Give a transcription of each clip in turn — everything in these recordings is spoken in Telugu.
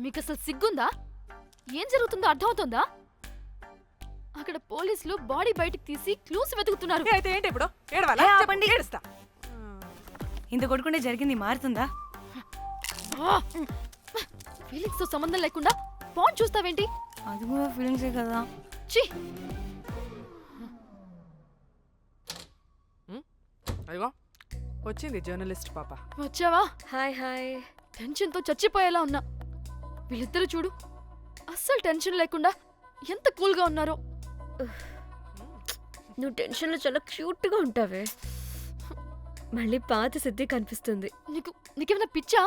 మీకు అసలు సిగ్గుందా? ఏం జరుగుతుందో అర్థమవుతుందా? అక్కడ పోలీసులు బాడీ బయటికి తీసి క్లూస్ వెతుకుతున్నారు. అయితే ఏంటి ఇప్పుడు? ఏడవాలా? ఆపండి. ఏడుస్తా. ఇంత కొట్టుకుంటే జరిగింది మారుతుందా? ఫీలింగ్స్ తో సంబంధం లేకుండా ఫోన్ చూస్తావేంటి? అది కూడా ఫీలింగ్సే కదా. ఛీ! అయ్యో వచ్చింది జర్నలిస్ట్ పాప. వచ్చావా? Hi hi. టెన్షన్ తో చచ్చిపోయేలా ఉన్నా. వీళ్ళిద్దరూ చూడు, అస్సలు టెన్షన్ లేకుండా ఎంత కూల్ గా ఉన్నారో. నువ్వు టెన్షన్లో చాలా క్యూట్గా ఉంటావే. మళ్ళీ పాత సిద్ధి కనిపిస్తుంది. నీకేమైనా పిచ్చా?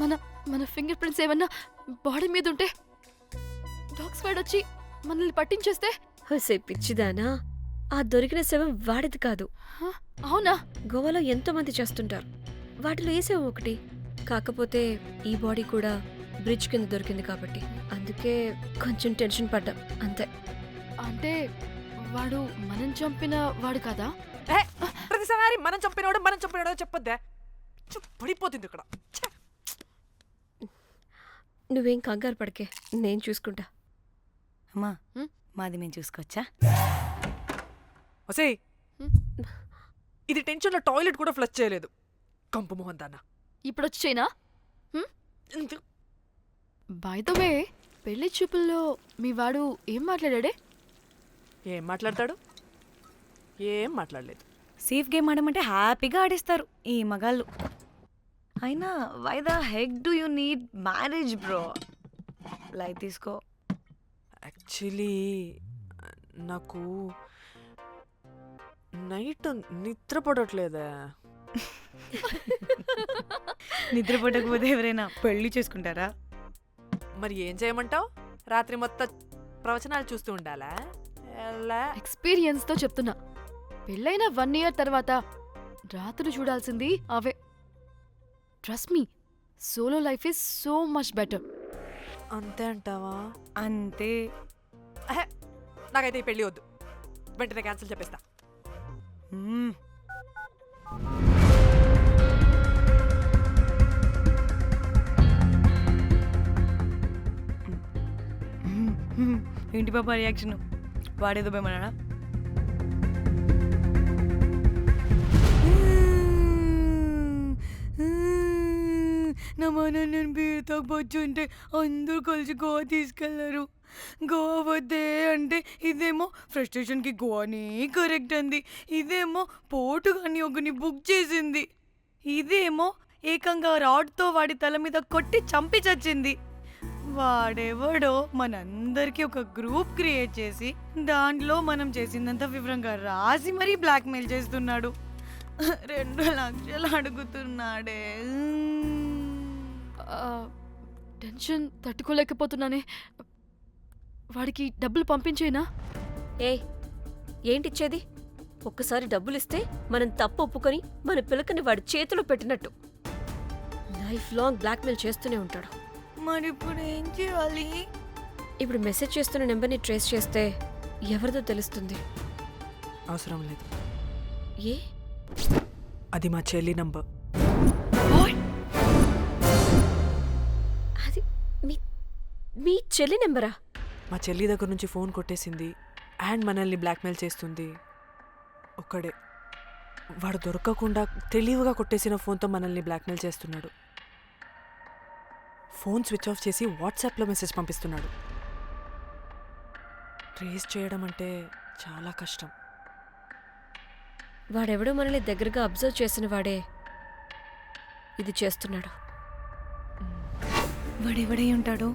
మన మన ఫింగర్ ప్రింట్స్ ఏమన్నా బాడీ మీద ఉంటే డాగ్ స్క్వాడ్ వచ్చి మనల్ని పట్టించేస్తే? హోసే పిచ్చిదానా, ఆ దొరికిన శవం వాడిది కాదు. అవునా? గోవాలో ఎంతో మంది చేస్తుంటారు, వాటిలో ఏ శవం ఒకటి. కాకపోతే ఈ బాడీ కూడా బ్రిడ్జ్ కింద దొరికింది కాబట్టి అందుకే కొంచెం టెన్షన్ పడ్డా అంతే. అంటే వాడు మనం చంపిన వాడు కదా? ప్రతిసారి మనం చంపినాడో చెప్పొద్దే, పడిపోతుంది ఇక్కడ. నువ్వేం కంగారు పడకే, నేను చూసుకుంటా. అమ్మా మాది మేము చూసుకోవచ్చా? ఒసేయ్, ఇది టెన్షన్లో టాయిలెట్ కూడా ఫ్లష్ చేయలేదు. కంపు మోహన్ దాన్న. ఇప్పుడు వచ్చి చేయనా? బై ద వే, పెళ్లి చూపుల్లో మీ వాడు ఏం మాట్లాడాడే? ఏం మాట్లాడతాడు? ఏం మాట్లాడలేదు. సేఫ్ గేమ్ ఆడమంటే హ్యాపీగా ఆడిస్తారు ఈ మగాళ్ళు. అయినా why the heck do you need marriage bro? Light తీసుకో. యాక్చువల్లీ నాకు నైట్ నిద్ర పడట్లేదా? నిద్రపోటకపోతే ఎవరైనా పెళ్లి చేసుకుంటారా? మరి ఏం చేయమంటావు? రాత్రి మొత్తం ప్రవచనాలు చూస్తూ ఉండాలా? ఎక్స్పీరియన్స్ తో చెప్తున్నా. పెళ్ళైన 1 year తర్వాత రాత్రి చూడాల్సింది అవే. Trust me, solo life is so much better. అంతే అంటావా? అంతే. నాకైతే ఈ పెళ్ళి వద్దు, వెంటనే క్యాన్సిల్ చెప్పేస్తా. ఏంటి పాప రియాక్షన్? వాడేదో భయమన్నాడా? నా మన నేను బీరు తాగొచ్చుంటే అందరూ కలిసి గోవా తీసుకెళ్లారు. గోవా వద్దే అంటే ఇదేమో ఫ్రస్ట్రేషన్కి గోవాని కరెక్ట్ అంది, ఇదేమో పోటుగాని ఒకని బుక్ చేసింది, ఇదేమో ఏకంగా రాడ్తో వాడి తల మీద కొట్టి చంపి చచ్చింది. వాడెవడో మనందరికీ ఒక గ్రూప్ క్రియేట్ చేసి దాంట్లో మనం చేసిందంతా వివరంగా రాసి మరీ బ్లాక్మెయిల్ చేస్తున్నాడు. 2 లక్షలు అడుగుతున్నాడే. టెన్షన్ తట్టుకోలేకపోతున్నానే. వాడికి డబ్బులు పంపించేనా? ఏంటిచ్చేది? ఒక్కసారి డబ్బులిస్తే మనం తప్పు ఒప్పుకొని మన పిలకని వాడి చేతిలో పెట్టినట్టు. లైఫ్ లాంగ్ బ్లాక్మెయిల్ చేస్తూనే ఉంటాడు. మరి ఇప్పుడు ఏం చేయాలి? ఇప్పుడు మెసేజ్ చేస్తున్న నెంబర్ని ట్రేస్ చేస్తే ఎవరిదో తెలుస్తుంది. అవసరం లేదు. ఏ? అది మా చెల్లి నంబర్. అది మీ చెల్లి నెంబరా? మా చెల్లి దగ్గర నుంచి ఫోన్ కొట్టేసింది అండ్ మనల్ని బ్లాక్మెయిల్ చేస్తుంది. ఒక్కడే వాడు దొరకకుండా తెలివిగా కొట్టేసిన ఫోన్తో మనల్ని బ్లాక్మెయిల్ చేస్తున్నాడు. ఫోన్ స్విచ్ ఆఫ్ చేసి వాట్సాప్లో మెసేజ్ పంపిస్తున్నాడు. ట్రేస్ చేయడం అంటే చాలా కష్టం. వాడెవడో మనల్ని దగ్గరగా అబ్జర్వ్ చేసిన వాడే ఇది చేస్తున్నాడు. వాడెవడై ఉంటాడు?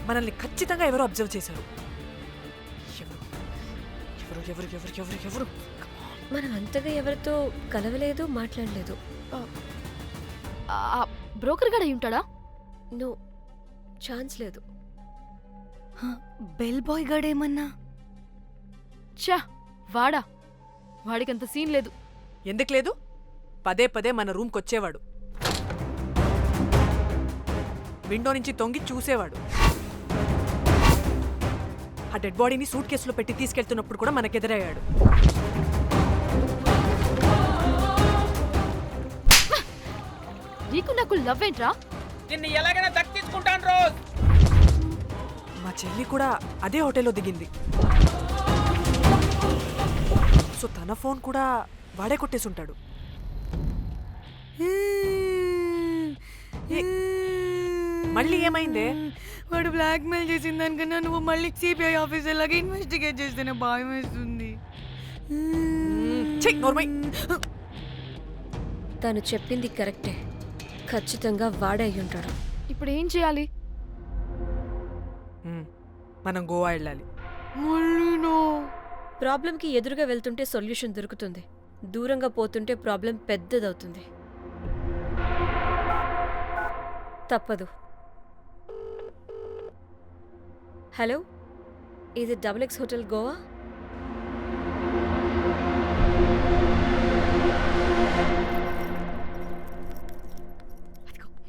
మనల్ని ఖచ్చితంగా ఎవరో అబ్జర్వ్ చేశారు. ఎవరు ఎవరు ఎవరు ఎవరు ఎవరు ఎవరు? మనం అంతగా ఎవరితో కలవలేదు, మాట్లాడలేదు. బ్రోకర్ గడ అయి ఉంటాడా? నో, ఛాన్స్ లేదు. బెల్ బాయ్ గాడేమన్నా? ఛా, వాడా? వాడికంత సీన్ లేదు. ఎందుకు లేదు? పదే పదే మన రూమ్కి వచ్చేవాడు, విండో నుంచి తొంగి చూసేవాడు. ఆ డెడ్ బాడీని సూట్ కేసులో పెట్టి తీసుకెళ్తున్నప్పుడు కూడా మనకెదురయ్యాడు. నీకు నాకు లవ్ ఏంట్రా? నిన్ను ఎలాగైనా దక్కించుకుంటాను రోజ్. మా చెల్లి కూడా అదే హోటల్లో దిగింది. సో తన ఫోన్ కూడా వాడే కొట్టేసుంటాడు. మళ్ళీ ఏమైందే? వాడు బ్లాక్మెయిల్ చేసిన దానికన్నా నువ్వు మళ్ళీ సిబిఐ ఆఫీసర్ లాగా ఇన్వెస్టిగేట్ చేస్తేనే భయం వేస్తుంది. తను చెప్పింది కరెక్టే. ఖచ్చితంగా వాడే అయి ఉంటాడు. ఇప్పుడు ఏం చేయాలి? మనం గోవా వెళ్ళాలి. ప్రాబ్లంకి ఎదురుగా వెళ్తుంటే సొల్యూషన్ దొరుకుతుంది, దూరంగా పోతుంటే ప్రాబ్లం పెద్దదవుతుంది. తప్పదు. హలో, ఇది XX హోటల్ గోవా?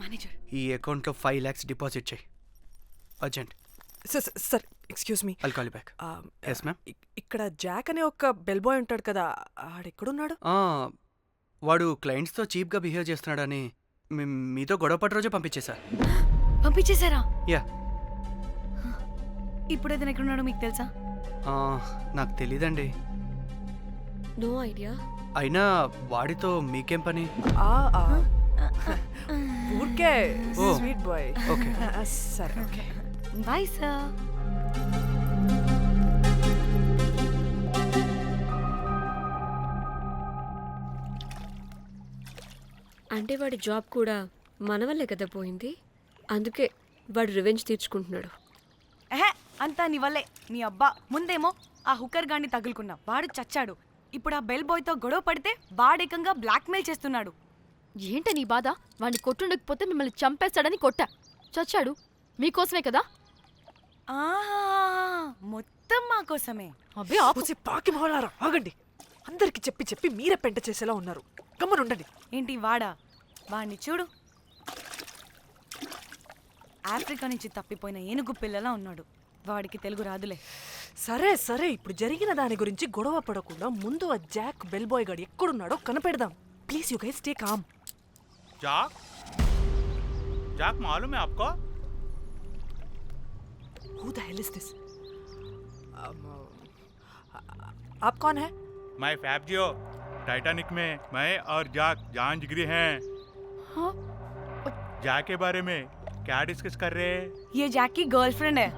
మేనేజర్, ఈ అకౌంట్లో 5 lakhs డిపాజిట్ చేయి urgent. Sir excuse me. I'll call you back. Yes ma'am. ఇక్కడ జాక్ అనే ఒక బెల్ బాయ్ ఉంటాడు కదా, ఆడెక్కడున్నాడు? వాడు క్లయింట్స్తో చీప్గా బిహేవ్ చేస్తున్నాడని మీతో గొడవ పడి రోజే పంపించేశా. పంపించేశారా? యా. ఇప్పుడు అతను ఎక్కడున్నాడో మీకు తెలుసా? నాకు తెలీదండి. No idea. అయినా వాడితో మీకేం పని? ఊరికే ఓ. Sweet boy. ఓకే. సరే, ఓకే. Bye sir. అంటే వాడి జాబ్ కూడా మన వల్లే కదా పోయింది. అందుకే వాడు రివెంజ్ తీర్చుకుంటున్నాడు. అంతా నీ వల్లే. నీ అబ్బా ముందేమో ఆ హుకర్ గాన్ని తగులుకున్నా, వాడు చచ్చాడు. ఇప్పుడు ఆ బెల్ బాయ్తో గొడవ పడితే వాడేకంగా బ్లాక్మెయిల్ చేస్తున్నాడు. ఏంట నీ బాధ? వాడిని కొట్టుండకపోతే మిమ్మల్ని చంపేస్తాడని కొట్టా. చచ్చాడు మీకోసమే కదా? మొత్తం మా కోసమే. అబ్బే ఆపు. పాకి మొహలారా, ఆగండి. అందరికి చెప్పి చెప్పి మీరే పెంట చేసేలా ఉన్నారు. గమ్మనుండండి. ఏంటి వాడా? వాడిని చూడు, ఆఫ్రికా నుంచి తప్పిపోయిన ఏనుగు పిల్లలా ఉన్నాడు. వాడికి తెలుగు రాదులే. సరే సరే, ఇప్పుడు జరిగిన దాని గురించి గొడవ పడకుండా ముందు ఆ జాక్ బెల్ బాయ్ గాడు ఎక్కడున్నాడో కనిపెడదాం. Please you guys stay calm. जाक जाक मालूम है आपको? Who the hell is this? आप कौन है? मैं फैब्जियो। टाइटैनिक में मैं और जाक जान जिगरी हैं। हाँ? जाक के बारे में क्या डिस्कस कर रहे हैं? ये जैक की गर्लफ्रेंड है.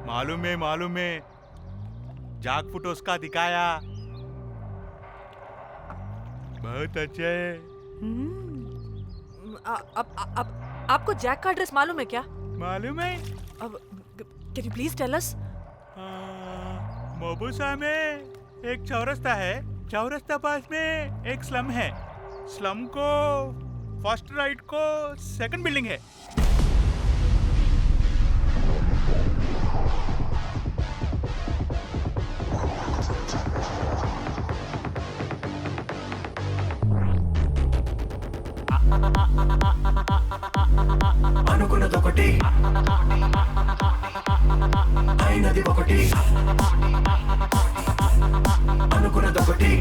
मालूम है जाक फोटोस का दिखाया, बहुत अच्छे है। आपको जैक का एड्रेस मालूम है क्या? मालूम है? अब can you please tell us? मोबुसा में एक चौरस्ता है, चौरस्ता पास में एक स्लम है, स्लम को फर्स्ट राइट को सेकंड बिल्डिंग है. అనుకున్నదొకటి అయినది ఒకటి, అనుకున్నదొకటి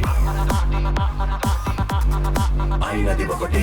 అయినది ఒకటి.